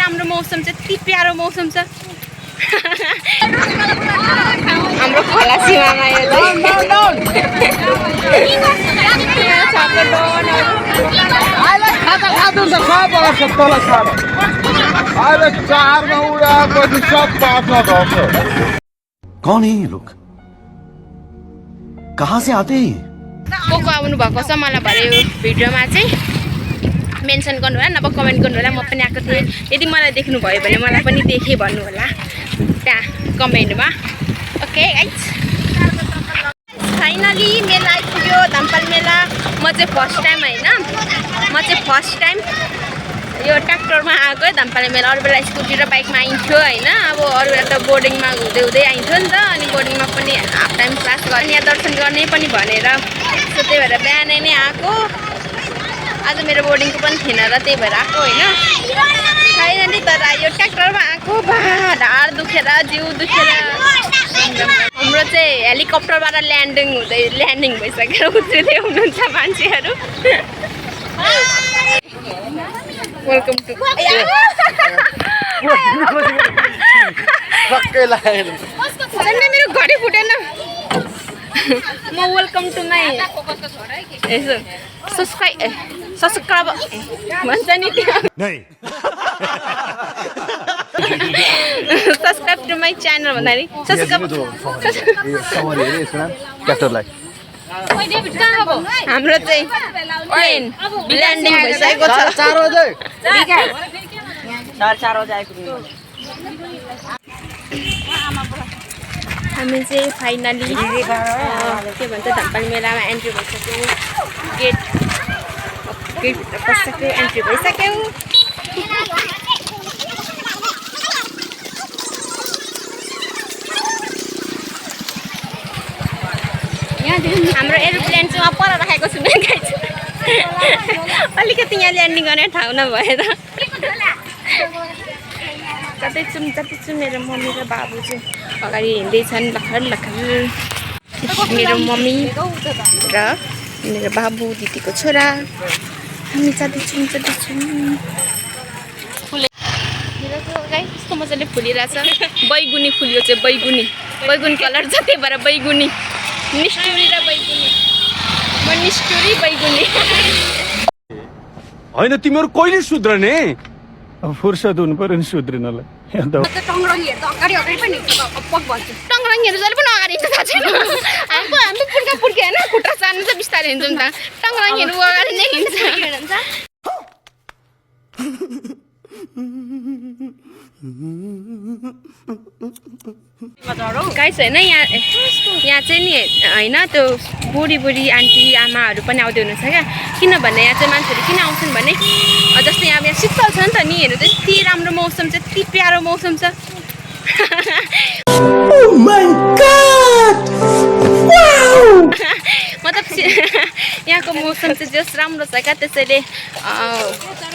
राम्रो मौसम छ, यति प्यारो मौसम छ। हाम्रो खोला सीमामा यो कौन है ये लोग? कहाँ से आते हैं? को आउनु भएको छ मलाई भरे यो भिडियोमा चाहिँ मेन्सन गर्नु होला, नभए कमेन्ट गर्नु होला। म पनि आएको थिएँ, यदि मलाई देख्नु भयो भने मलाई पनि देखेँ भन्नु होला त्यहाँ कमेन्टमा। ओके गाइज, फाइनली मेला आइपुग्यो, धम्पाल मेला। म चाहिँ फर्स्ट टाइम होइन, म चाहिँ फर्स्ट टाइम यो ट्र्याक्टरमा आएको है धम्पाल मेला। अरू बेला स्कुटी र बाइकमा आइन्थ्यो होइन, अब अरू बेला त बोर्डिङमा हुँदै हुँदै आइन्थ्यो नि त। अनि बोर्डिङमा पनि हाफ टाइम क्लास गर्ने, यहाँ दर्शन गर्ने पनि भनेर, सो त्यही भएर बिहानै नै आएको। आज मेरो बोर्डिङको पनि थिएन र त्यही भएर आएको होइन। फाइनली तर यो ट्र्याक्टरमा आएको, ढाड दुखेर जिउ दुखेर। हाम्रो चाहिँ हेलिकप्टरबाट ल्यान्डिङ भइसकेर उत्रिँदै हुनुहुन्छ मान्छेहरू। वेलकम टु मेरो घडी फुटेन। म वेलकम टु माई यसो सब्सक्राइब भन्छ नि त्यो, सब्सक्राइब टु माई च्यानल भन्दाखेरि हाम्रो चाहिँ प्लेन ल्यान्डिङ भइसकेको छ। हामी चाहिँ फाइनली के भन्छ धम्पाल मेलामा एन्ट्री भइसक्यौँ। गेटभित्र पसिसक्यो, एन्ट्री भइसक्यौँ। हाम्रो एरोप्लेन चाहिँ वहाँ पर राखेको छु नि गाइस, अलिकति यहाँ ल्यान्डिङ गर्ने ठाउँ नभएर। जति मेरो मम्मी र बाबु चाहिँ अगाडि हिँड्दैछन् लखर लखर। मेरो मम्मी र मेरो बाबु दिदीको छोरा, हामी जाँदैछौँ। कस्तो मजाले फुलिरहेछ, बैगुनी फुल्यो चाहिँ बैगुनी कलर छ, त्यही भएर बैगुनी, निष्ठुरी र बैगुनी। म निष्ठुरी बैगुनी होइन, तिमीहरू कहिले सुध्रने? अब फुर्सद हुनु पर्यो नि सुध्रिनलाई। टङ्ग्रङीहरू त अगाडि पनि टङ्ग्रङीहरू जहिले पनि अगाडि हिँड्छ थाहा छैन। हामी पुर्के होइन, खुट्टा चार्नु चाहिँ बिस्तारै हिँड्छौँ त, टङ्ग्रङीहरू अगाडि नै हिँड्छ। गाइस होइन, यहाँ चाहिँ नि होइन त्यो बुढी आन्टी आमाहरू पनि आउँदै हुनुहुन्छ क्या। किनभने यहाँ चाहिँ मान्छेहरू किन आउँछन् भने जस्तै यहाँ शीतल छ नि त नि, हेर्नु त यति राम्रो मौसम छ, यति प्यारो मौसम छ। मतलब यहाँको मौसम चाहिँ जस राम्रो छ क्या, त्यसैले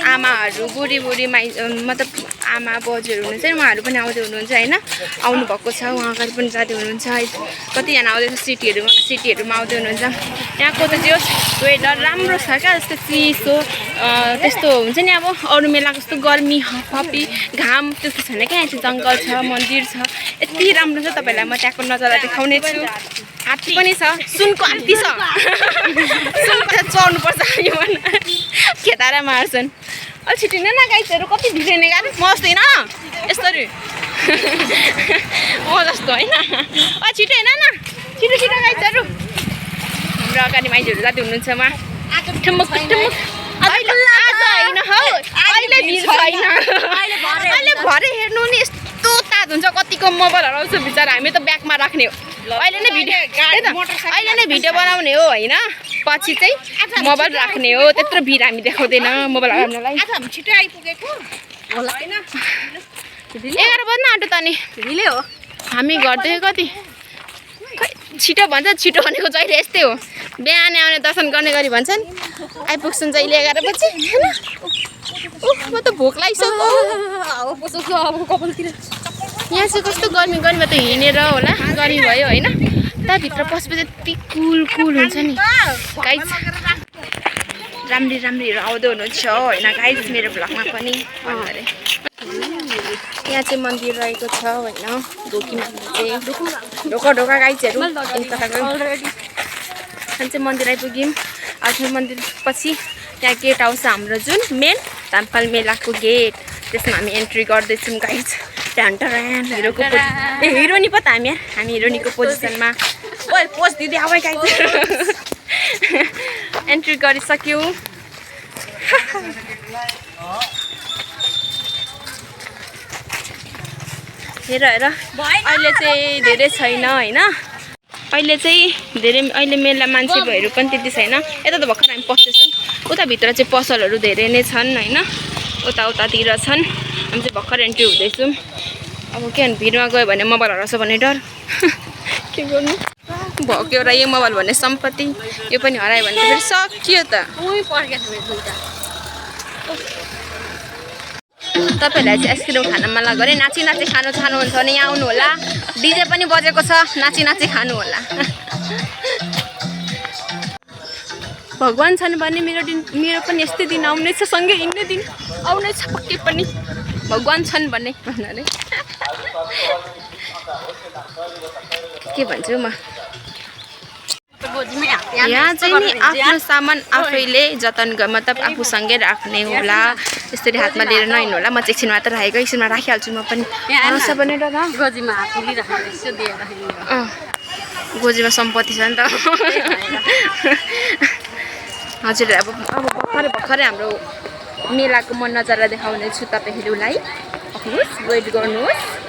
आमाहरू बुढी मतलब आमा बोजूहरू हुनुहुन्छ उहाँहरू पनि आउँदै हुनुहुन्छ होइन, आउनु भएको छ। उहाँ अगाडि पनि जाँदै हुनुहुन्छ, कतिजना आउँदैछ सिटीहरूमा आउँदै हुनुहुन्छ। यहाँको त जस वेदर राम्रो छ क्या, जस्तो चिसो त्यस्तो हुन्छ नि। अब अरू मेलाको जस्तो गर्मी हपी घाम त्यस्तो छैन क्या। यहाँ चाहिँ जङ्गल छ, मन्दिर छ, यति राम्रो छ। तपाईँहरूलाई म त्यहाँको नजारा देखाउने छु। हात्ती पनि छ, सुनको हात्ती छ, सुनको चढ्नुपर्छ यो खेतारा मार्छन्। अलिक छिटो हिँड्न न गाइसहरू, कति ढिलो हिँड्ने गाह्रो। म जस्तो हिँड यसरी, म जस्तो होइन। छिटो हिँड न, छिटो गाइसहरू। हाम्रो अगाडि मान्छेहरू जाँदै हुनुहुन्छ उहाँ ठुमुक अहिले भिड छैन। अहिले भरे हेर्नु नि यस्तो ताज हुन्छ, कतिको मोबाइल हराउँछ बिचरा। हामी त ब्यागमा राख्ने हो, अहिले नै भिडियो बनाउने हो होइन, पछि चाहिँ मोबाइल राख्ने हो। त्यत्रो भिड हामी देखाउँदैन मोबाइल हराउनलाई। छिटो आइपुगेको होला होइन, 11 बज्न आँट्यो त नि, ढिलै हो। हामी घरदेखि कति छिटो भन्छ, छिटो भनेको जहिले यस्तै हो। बिहान आउने दर्शन गर्ने गरी भन्छन्, आइपुग्छन् जहिले 11 बजी होइन। म त भोक लागिसक्यो। यहाँ चाहिँ कस्तो गर्मी त हिँडेर होला गर्मी भयो होइन। त्यहाँभित्र पसेपछि यति कुल हुन्छ नि गाइस। राम्री आउँदै हुनुहुन्छ होइन गाइस मेरो भ्लगमा पनि। यहाँ चाहिँ मन्दिर रहेको छ होइन ढोकीमा चाहिँ ढोका ढोका गाइजहरू यहाँ चाहिँ मन्दिर आइपुग्यौँ आफ्नो मन्दिर पछि त्यहाँ गेट आउँछ हाम्रो जुन मेन धामपाल मेलाको गेट त्यसमा हामी एन्ट्री गर्दैछौँ गाइज टान्टरान हिरोको ए हिरोनी पो त हामी हिरोनीको पोजिसनमा ओइ पोज दिँदै आऊ गाइज एन्ट्री गरिसक्यौँ हेर अहिले चाहिँ धेरै छैन होइन अहिले मेला मान्छेहरू पनि त्यति छैन यता त भर्खर हामी पस्दैछौँ उताभित्र चाहिँ पसलहरू धेरै नै छन् होइन उतातिर छन् हामी चाहिँ भर्खर एन्ट्री हुँदैछौँ अब के भने भिडमा गयो भने मोबाइल हराउँछ भन्ने डर के गर्नु भक्यो र यो मोबाइल भन्ने सम्पत्ति यो पनि हरायो भने त फेरि सक्यो त तपाईँहरूलाई चाहिँ आइसक्रिम खान मन लाग्यो अरे नाची नाची खानु चाहनुहुन्छ भने यहाँ आउनु होला डिजे पनि बजेको छ नाची नाची खानु होला भगवान् छन् भने मेरो पनि यस्तै दिन आउनेछ सँगै हिँड्ने दिन आउनेछ पक्कै पनि भगवान् छन् भन्ने भन्नाले के भन्छु म यहाँ चाहिँ नि आफ्नो सामान आफैले जतन मतलब आफूसँगै राख्ने होला त्यसरी हातमा लिएर नहिँड्नु होला म चाहिँ एकछिन मात्र राखेको एकछिनमा राखिहाल्छु म पनि गोजीमा सम्पत्ति छ नि त हजुर अब भर्खरै हाम्रो मेलाको म नजारा देखाउने छु तपाईँहरूलाई वेट गर्नुहोस्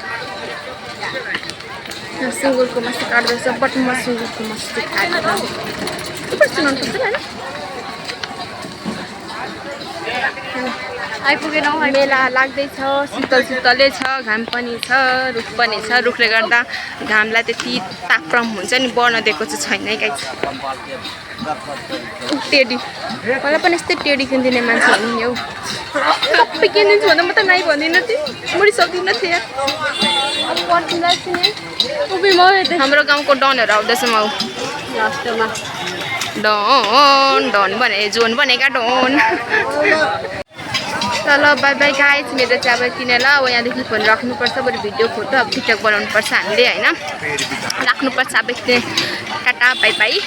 सुँगुरको मासु काट्दैछ बट म सुँगुरको मासु आइपुगेन मेला लाग्दैछ शीतलै छ घाम पनि छ रुख पनि छ रुखले गर्दा घामलाई त्यति तापक्रम हुन्छ नि बढ्न दिएको चाहिँ छैन है गाइस टेडी मलाई पनि यस्तै टेडी किनिदिने मान्छे हो नि हौ सबै किनिदिन्छु भन्दा म त नाइ भन्दिनँ थिएँ सक्दिनँ थिएँ अब पर्खिँदै छु नि हाम्रो गाउँको डनहरू आउँदैछ म डन भने जोन भनेका डन ल बाई बाई गाइज मेरो चाहिँ अब किनेर अब यहाँदेखि फोन राख्नुपर्छ बरु भिडियो फोटो अब टिकटक बनाउनुपर्छ हामीले होइन राख्नुपर्छ अब टाटा बाई बाई